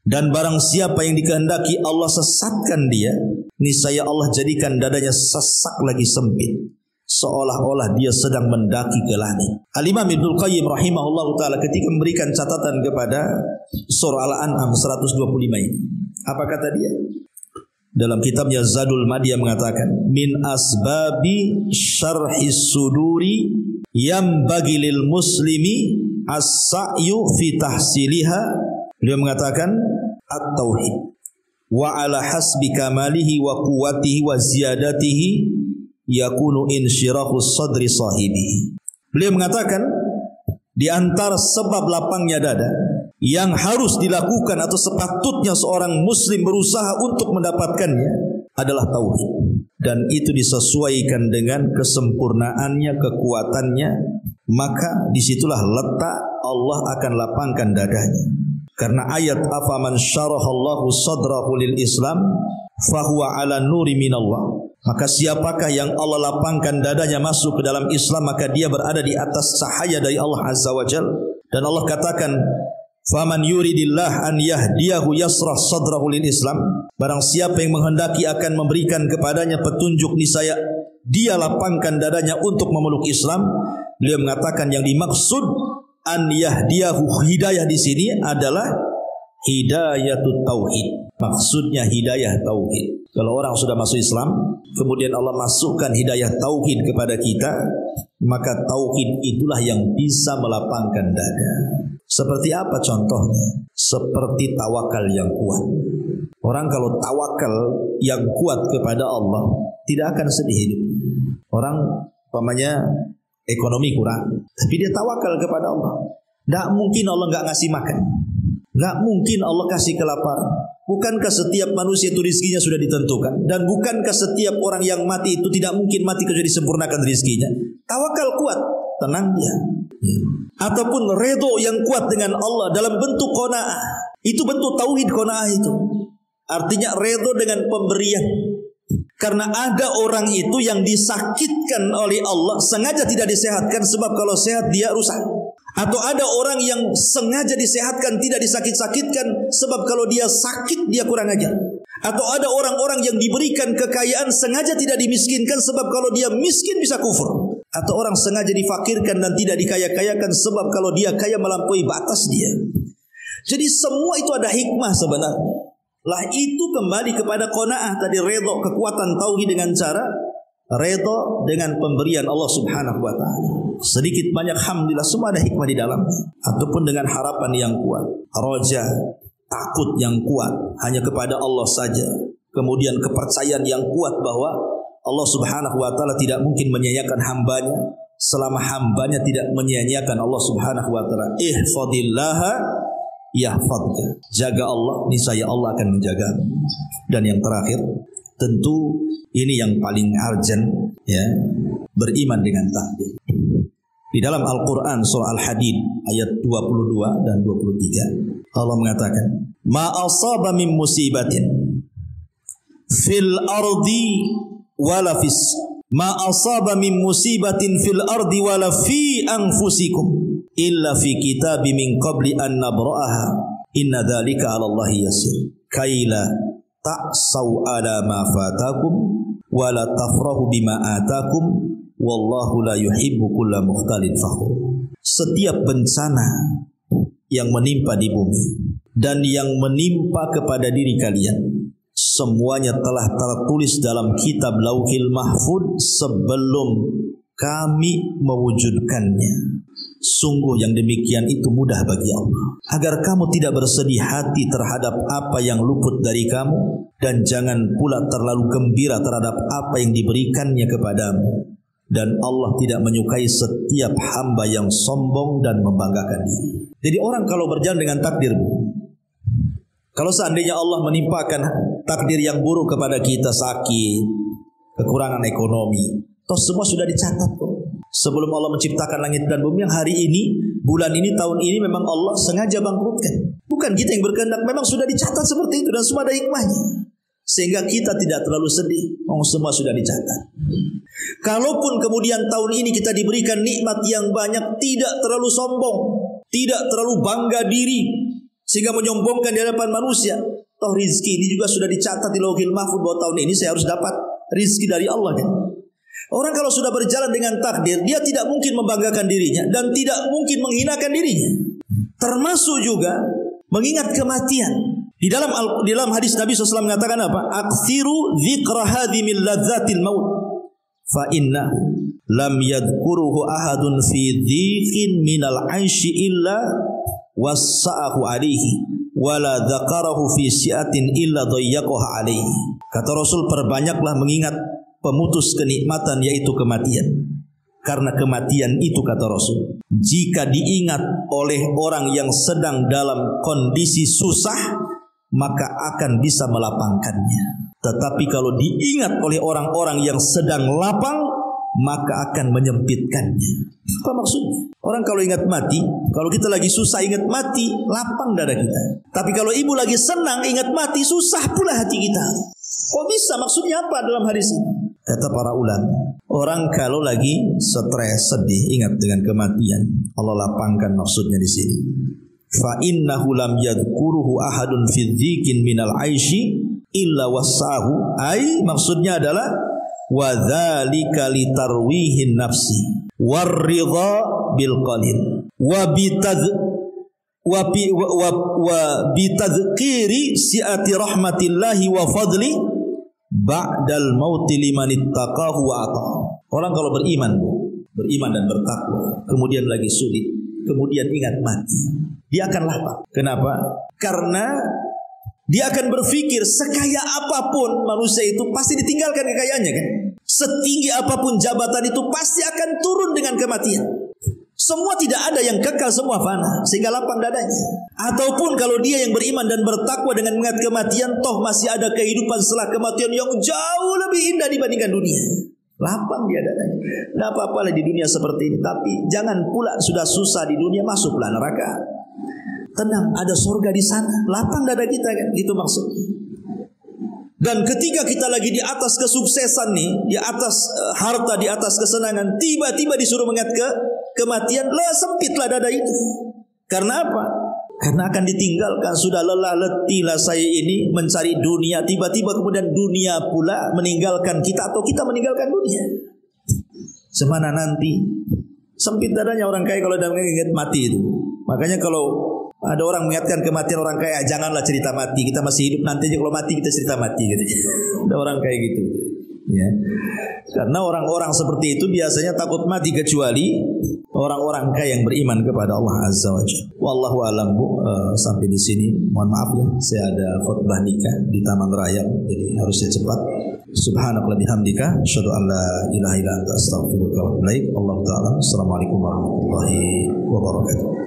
Dan barang siapa yang dikehendaki Allah sesatkan dia, niscaya Allah jadikan dadanya sesak lagi sempit, seolah-olah dia sedang mendaki ke langit. Al-Imam Ibnul Qayyim rahimahullah ta'ala ketika memberikan catatan kepada surah Al-An'am 125 ini, apa kata dia? Dalam kitabnya Zadul Ma'ad mengatakan, min asbabi syarhis suduri yambagi lil muslimi as-sa'yu fi tahsiliha. Beliau mengatakan at-tauhid wa ala hasbi kamalihi wa quwwatihi wa ziyadatihi yakunu insyirahus sadri sahibihi. Beliau mengatakan di antara sebab lapangnya dada yang harus dilakukan atau sepatutnya seorang muslim berusaha untuk mendapatkannya adalah tauhid, dan itu disesuaikan dengan kesempurnaannya, kekuatannya, maka disitulah letak Allah akan lapangkan dadanya. Karena ayat afaman syarahallahu sadrahu lil Islam fahuwa ala nuri minallah. Maka siapakah yang Allah lapangkan dadanya masuk ke dalam Islam, maka dia berada di atas cahaya dari Allah Azza wa Jalla. Dan Allah katakan faman yuridillah an yahdiyahu yasrah sadrahu lil Islam. Barang siapa yang menghendaki akan memberikan kepadanya petunjuk, niscaya dia lapangkan dadanya untuk memeluk Islam. Beliau mengatakan yang dimaksud an yahdiyahu, hidayah di sini adalah hidayatut tauhid. Maksudnya hidayah tauhid. Kalau orang sudah masuk Islam, kemudian Allah masukkan hidayah tauhid kepada kita, maka tauhid itulah yang bisa melapangkan dada. Seperti apa contohnya? Seperti tawakal yang kuat. Orang kalau tawakal yang kuat kepada Allah, tidak akan sedih hidupnya. Orang umpamanya ekonomi kurang, tapi dia tawakal kepada Allah. Tidak mungkin Allah nggak ngasih makan, nggak mungkin Allah kasih kelaparan. Bukankah setiap manusia itu rizkinya sudah ditentukan? Dan bukankah setiap orang yang mati itu tidak mungkin mati kecuali disempurnakan rizkinya? Tawakal kuat, tenang dia. Ataupun redho yang kuat dengan Allah dalam bentuk qanaah. Itu bentuk tauhid qanaah itu. Artinya redho dengan pemberian. Karena ada orang itu yang disakitkan oleh Allah, sengaja tidak disehatkan, sebab kalau sehat dia rusak. Atau ada orang yang sengaja disehatkan, tidak disakit-sakitkan, sebab kalau dia sakit dia kurang ajar. Atau ada orang-orang yang diberikan kekayaan sengaja tidak dimiskinkan, sebab kalau dia miskin bisa kufur. Atau orang sengaja difakirkan dan tidak dikaya-kayakan, sebab kalau dia kaya melampaui batas dia. Jadi semua itu ada hikmah sebenarnya. Lah itu kembali kepada qanaah tadi, redha, kekuatan tauhid dengan cara redha dengan pemberian Allah Subhanahu wa taala. Sedikit banyak alhamdulillah semua ada hikmah di dalamnya. Ataupun dengan harapan yang kuat, raja, takut yang kuat hanya kepada Allah saja. Kemudian kepercayaan yang kuat bahwa Allah Subhanahu wa taala tidak mungkin menyia-nyiakan hambanya selama hambanya tidak menyia-nyiakan Allah Subhanahu wa taala. Ihfadillaha yahfadka. Jaga Allah, niscaya Allah akan menjaga. Dan yang terakhir, tentu ini yang paling urgent, ya, beriman dengan takdir. Di dalam Al-Quran surah Al-Hadid ayat 22 dan 23 Allah mengatakan, ma asaba min musibatin fil ardi wala fis ma asaba min musibatin fil ardi wala fi anfusikum illa fi kitabim min qabli an nabra'aha inna dzalika 'ala Allahi yasir kaila ta'sau 'ala ma fatakum wala tafrahu bima atakum wallahu la yuhibbu kulla mukhtalin fakhur. Setiap bencana yang menimpa di bumi dan yang menimpa kepada diri kalian, semuanya telah tertulis dalam kitab Lauhil Mahfuz sebelum kami mewujudkannya. Sungguh yang demikian itu mudah bagi Allah, agar kamu tidak bersedih hati terhadap apa yang luput dari kamu, dan jangan pula terlalu gembira terhadap apa yang diberikannya kepadamu. Dan Allah tidak menyukai setiap hamba yang sombong dan membanggakan diri. Jadi orang kalau berjalan dengan takdir, kalau seandainya Allah menimpakan takdir yang buruk kepada kita, sakit, kekurangan ekonomi, toh semua sudah dicatat kok. Sebelum Allah menciptakan langit dan bumi, yang hari ini, bulan ini, tahun ini memang Allah sengaja bangkrutkan. Bukan kita yang berkehendak, memang sudah dicatat seperti itu dan semua ada hikmahnya. Sehingga kita tidak terlalu sedih, semua sudah dicatat. Kalaupun kemudian tahun ini kita diberikan nikmat yang banyak, tidak terlalu sombong, tidak terlalu bangga diri sehingga menyombongkan di hadapan manusia. Toh rizki ini juga sudah dicatat di Lauhil Mahfuz bahwa tahun ini saya harus dapat rizki dari Allah kan. Orang kalau sudah berjalan dengan takdir, dia tidak mungkin membanggakan dirinya dan tidak mungkin menghinakan dirinya. Termasuk juga mengingat kematian. Di dalam hadis Nabi SAW mengatakan apa? Aktsiru dzikra hadhimil ladzatil maut fa innahu lam yadhkuruhu ahadun fi dhiqin minal 'aishi illa wassa'ahu 'alaihi wala dzakarahu fi si'atin illa dayyaqaha 'alaihi. Kata Rasul, perbanyaklah mengingat pemutus kenikmatan yaitu kematian. Karena kematian itu, kata Rasul, jika diingat oleh orang yang sedang dalam kondisi susah, maka akan bisa melapangkannya. Tetapi kalau diingat oleh orang-orang yang sedang lapang, maka akan menyempitkannya. Apa maksudnya? Orang kalau ingat mati, kalau kita lagi susah ingat mati, lapang dada kita. Tapi kalau ibu lagi senang ingat mati, susah pula hati kita. Kok bisa? Maksudnya apa dalam hadis ini? Kata para ulama, orang kalau lagi stres, sedih, ingat dengan kematian, Allah lapangkan maksudnya di sini. Fa innahu lam yadhkuruhu ahadun fi dzikin minal 'aishi illa wasahu. Ai maksudnya adalah wa dzalika litarwihin nafsi warridha bil qalil wa bitadhkiri si'ati rahmatillahi wa fadli ba'dal mauti liman ittaqahu wa ata'a. Orang kalau beriman dan bertakwa, kemudian lagi sulit, kemudian ingat mati, dia akan lapang. Kenapa? Karena dia akan berpikir sekaya apapun manusia itu pasti ditinggalkan kekayaannya kan. Setinggi apapun jabatan itu pasti akan turun dengan kematian. Semua tidak ada yang kekal, semua fana, sehingga lapang dadanya. Ataupun kalau dia yang beriman dan bertakwa dengan mengingat kematian, toh masih ada kehidupan setelah kematian yang jauh lebih indah dibandingkan dunia. Lapang dia dadanya. Tidak apa-apa di dunia seperti ini, tapi jangan pula sudah susah di dunia masuklah neraka. Tenang, ada surga di sana. Lapang dada kita kan, itu maksudnya. Dan ketika kita lagi di atas kesuksesan nih, di atas harta, di atas kesenangan, tiba-tiba disuruh mengingat kematian, sempitlah dada itu. Karena apa? Karena akan ditinggalkan. Sudah lelah letihlah saya ini mencari dunia, tiba-tiba kemudian dunia pula meninggalkan kita atau kita meninggalkan dunia. Semana nanti? Sempit dadanya orang kaya kalau udah mengingat mati itu. Makanya kalau ada orang mengingatkan kematian orang kaya, janganlah cerita mati, kita masih hidup, nanti aja kalau mati kita cerita mati gitu. Ada orang kayak gitu. Ya. Karena orang-orang seperti itu biasanya takut mati kecuali orang-orang kaya yang beriman kepada Allah Azza wa Jalla. Wallahu a'lam. Sampai di sini. Mohon maaf ya, saya ada khutbah nikah di Taman Raya, jadi harusnya cepat. Subhanakallahumma bihamdika asyhadu an la ilaha illa anta astaghfiruka wa atubu ilaik. Allahu ta'ala. Assalamualaikum warahmatullahi wabarakatuh.